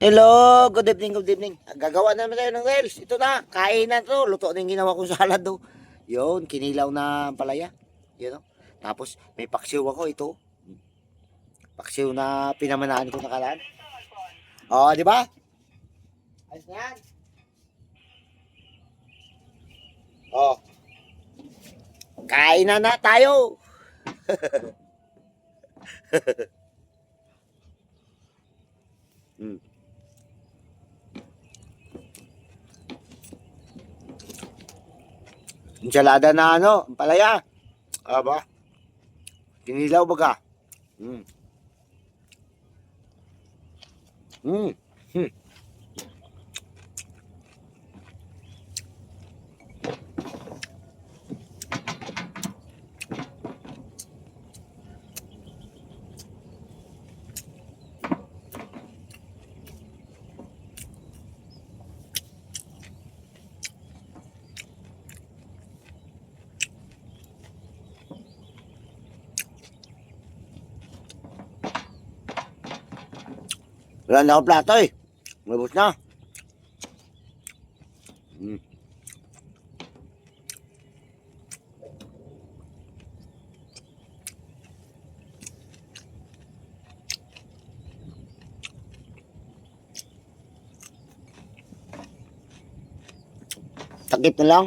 Hello, good evening, good evening. Gagawa na naman tayo ng reels. Ito na, kainan to. Luto na yung ginawa kong salad do. Yun, kinilaw na palaya. Yun o. Tapos, may paksiw ako ito. Paksiw na pinamanaan ko nakalaan. O, di ba? Ayos na yan. O, kain na tayo. Hmm. Ensalada na ano, palaya. Aba, kinilaw baga. Hmm. Hmm. Hmm. Wala na akong plato eh. Mabos na. Hmm. Takip na lang.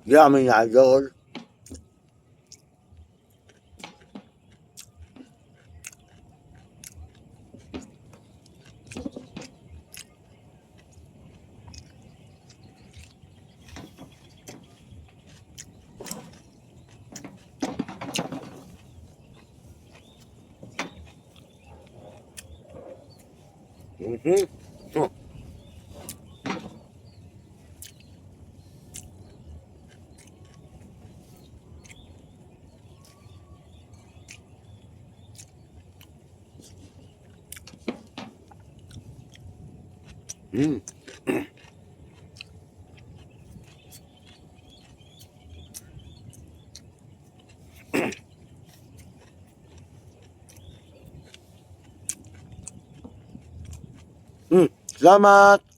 Yaman na idol. Mhm. Oh. Mm. Mm. Salamat.